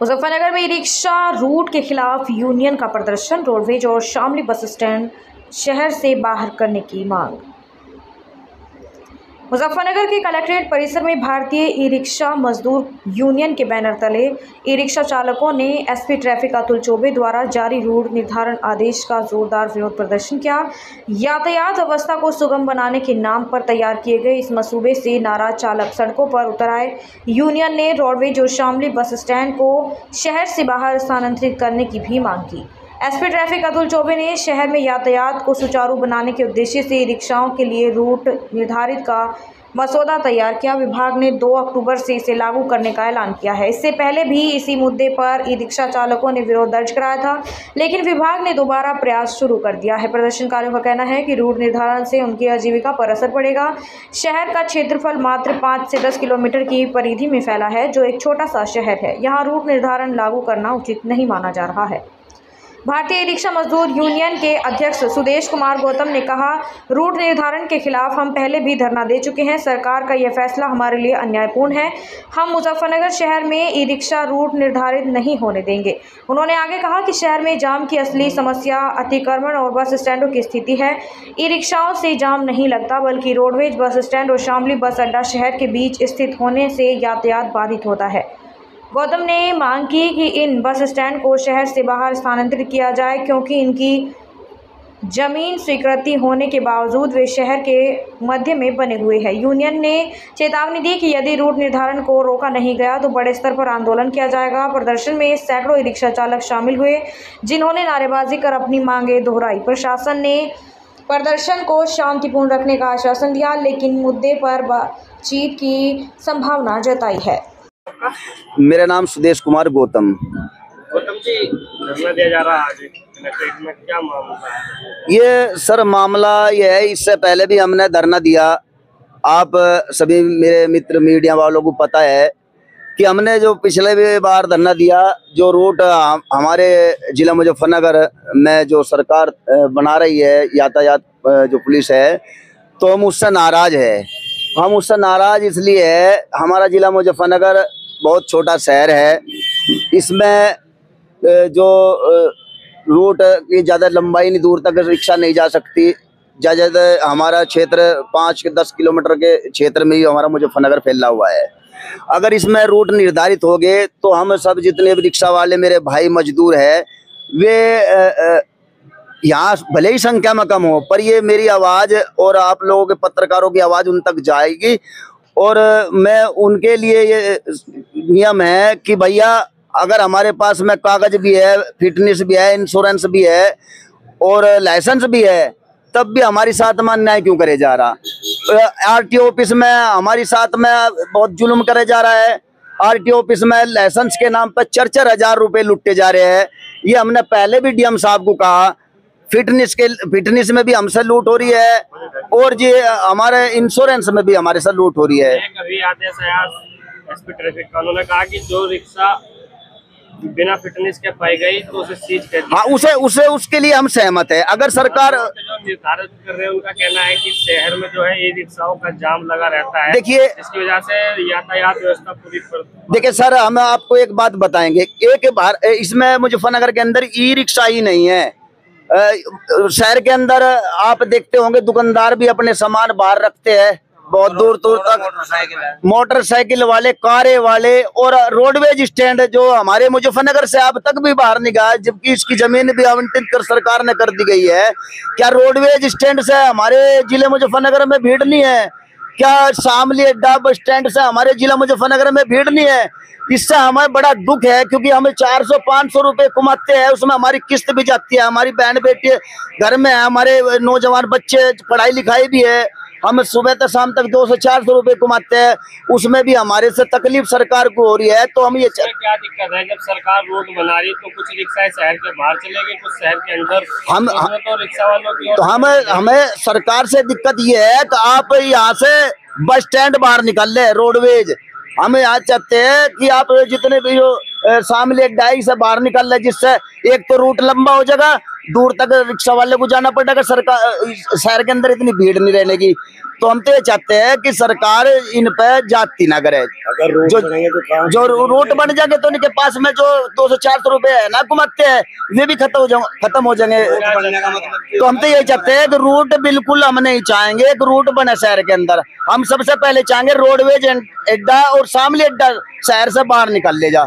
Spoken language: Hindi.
मुजफ्फरनगर में ई-रिक्शा रूट के खिलाफ यूनियन का प्रदर्शन, रोडवेज और शामली बस स्टैंड शहर से बाहर करने की मांग। मुजफ्फरनगर के कलेक्ट्रेट परिसर में भारतीय ई-रिक्शा मजदूर यूनियन के बैनर तले ई-रिक्शा चालकों ने एसपी ट्रैफिक अतुल चौबे द्वारा जारी रूट निर्धारण आदेश का जोरदार विरोध प्रदर्शन किया। यातायात व्यवस्था को सुगम बनाने के नाम पर तैयार किए गए इस मसूबे से नाराज चालक सड़कों पर उतर आए। यूनियन ने रोडवेज और शामली बस स्टैंड को शहर से बाहर स्थानांतरित करने की भी मांग की। एसपी ट्रैफिक अतुल चौबे ने शहर में यातायात को सुचारू बनाने के उद्देश्य से ई रिक्शाओं के लिए रूट निर्धारित का मसौदा तैयार किया। विभाग ने 2 अक्टूबर से इसे लागू करने का ऐलान किया है। इससे पहले भी इसी मुद्दे पर ई रिक्शा चालकों ने विरोध दर्ज कराया था, लेकिन विभाग ने दोबारा प्रयास शुरू कर दिया है। प्रदर्शनकारियों का कहना है कि रूट निर्धारण से उनकी आजीविका पर असर पड़ेगा। शहर का क्षेत्रफल मात्र 5 से 10 किलोमीटर की परिधि में फैला है, जो एक छोटा सा शहर है। यहाँ रूट निर्धारण लागू करना उचित नहीं माना जा रहा है। भारतीय ई-रिक्शा मजदूर यूनियन के अध्यक्ष सुदेश कुमार गौतम ने कहा, रूट निर्धारण के खिलाफ हम पहले भी धरना दे चुके हैं। सरकार का यह फैसला हमारे लिए अन्यायपूर्ण है। हम मुजफ्फरनगर शहर में ई-रिक्शा रूट निर्धारित नहीं होने देंगे। उन्होंने आगे कहा कि शहर में जाम की असली समस्या अतिक्रमण और बस स्टैंडों की स्थिति है। ई-रिक्शाओं से जाम नहीं लगता, बल्कि रोडवेज बस स्टैंड और शामली बस अड्डा शहर के बीच स्थित होने से यातायात बाधित होता है। गौतम ने मांग की कि इन बस स्टैंड को शहर से बाहर स्थानांतरित किया जाए, क्योंकि इनकी जमीन स्वीकृति होने के बावजूद वे शहर के मध्य में बने हुए हैं। यूनियन ने चेतावनी दी कि यदि रूट निर्धारण को रोका नहीं गया तो बड़े स्तर पर आंदोलन किया जाएगा। प्रदर्शन में सैकड़ों ई रिक्शा चालक शामिल हुए, जिन्होंने नारेबाजी कर अपनी मांगें दोहराई। प्रशासन ने प्रदर्शन को शांतिपूर्ण रखने का आश्वासन दिया, लेकिन मुद्दे पर बातचीत की संभावना जताई है। मेरा नाम सुदेश कुमार गौतम जी, धरना दिया जा रहा है आज कलेक्ट्रेट में, क्या मामला है? ये सर मामला ये है, इससे पहले भी हमने धरना दिया। आप सभी मेरे मित्र मीडिया वालों को पता है कि हमने जो पिछले भी बार धरना दिया, जो रूट हमारे जिला मुजफ्फरनगर में जो सरकार बना रही है यातायात जो पुलिस है, तो हम उससे नाराज है। हम उससे नाराज इसलिए है, हमारा जिला मुजफ्फरनगर बहुत छोटा शहर है। इसमें जो रूट की ज़्यादा लंबाई नहीं, दूर तक रिक्शा नहीं जा सकती। ज़्यादा हमारा क्षेत्र 5 से 10 किलोमीटर के क्षेत्र में ही हमारा मुजफ्फरनगर फैला हुआ है। अगर इसमें रूट निर्धारित हो गए तो हम सब जितने भी रिक्शा वाले मेरे भाई मजदूर है, वे यहाँ भले ही संख्या में कम हो, पर ये मेरी आवाज़ और आप लोगों के पत्रकारों की आवाज़ उन तक जाएगी। और मैं उनके लिए ये नियम है कि भैया, अगर हमारे पास में कागज भी है, फिटनेस भी है, इंश्योरेंस भी है और लाइसेंस भी है, तब भी हमारी साथ में अन्याय क्यों करे जा रहा? आरटीओ ऑफिस में हमारी साथ में बहुत जुल्म करे जा रहा है। आरटीओ ऑफिस में लाइसेंस के नाम पर 4-4 हजार रुपये लुटे जा रहे हैं। ये हमने पहले भी डीएम साहब को कहा। फिटनेस में भी हमसे लूट हो रही है और जी हमारे इंश्योरेंस में भी हमारे साथ लूट हो रही है। कभी आदेश आया एसपी ट्रैफिक का, उन्होंने कहा कि जो रिक्शा बिना फिटनेस के पाई गई तो उसे सीज कर दिया। हाँ, उसके लिए हम सहमत है। अगर सरकार जो निर्धारित कर रहे हैं, उनका कहना है कि शहर में जो है ये रिक्शाओं का जाम लगा रहता है। देखिए, इसकी वजह से यातायात व्यवस्था पूरी देखिए सर, हम आपको एक बात बताएंगे। एक बार इसमें मुजफ्फरनगर के अंदर ई रिक्शा ही नहीं है। शहर के अंदर आप देखते होंगे दुकानदार भी अपने सामान बाहर रखते हैं, बहुत दूर दूर तक मोटरसाइकिल वाले, कारें वाले, और रोडवेज स्टैंड जो हमारे मुजफ्फरनगर से अब तक भी बाहर नहीं गया, जबकि इसकी जमीन भी आवंटित कर सरकार ने कर दी गई है। क्या रोडवेज स्टैंड से हमारे जिले मुजफ्फरनगर में भीड़ नहीं है? क्या शामली अड्डा बस स्टैंड से हमारे जिला मुजफ्फरनगर में भीड़ नहीं है? इससे हमें बड़ा दुख है, क्योंकि हमें 400-500 रुपए कमाते हैं, उसमें हमारी किस्त भी जाती है, हमारी बहन बेटी घर में है, हमारे नौजवान बच्चे पढ़ाई लिखाई भी है। हम सुबह से शाम तक 200-400 रुपए कमाते हैं, उसमें भी हमारे से तकलीफ सरकार को हो रही है। तो हम ये क्या दिक्कत है, जब सरकार रोड बना रही तो कुछ रिक्शा शहर के बाहर चलेगी, कुछ शहर के अंदर, तो रिक्शा वालों की तो हमें सरकार से दिक्कत ये है कि आप यहाँ से बस स्टैंड बाहर निकाल ले रोडवेज। हम यहाँ चाहते हैं कि आप जितने भी जो शामिल अड्डा है, इसे बाहर निकाल ले, जिससे एक तो रूट लंबा हो जाएगा, दूर तक रिक्शा वाले को जाना पड़ेगा, सरकार शहर के अंदर इतनी भीड़ नहीं रहने की। तो हम तो ये चाहते हैं कि सरकार इन पे जाती ना करे। अगर रोड बनेंगे तो काम जो रूट बन जाएंगे तो इनके पास में जो 200-400 रुपए है ना कमाते हैं, वे भी खत्म हो जाएंगे। बनने का मतलब तो हम तो यही चाहते हैं कि रूट बिल्कुल हम नहीं चाहेंगे एक रूट बने शहर के अंदर। हम सबसे पहले चाहेंगे रोडवेज अड्डा और शामली अड्डा शहर से बाहर निकाल ले जा।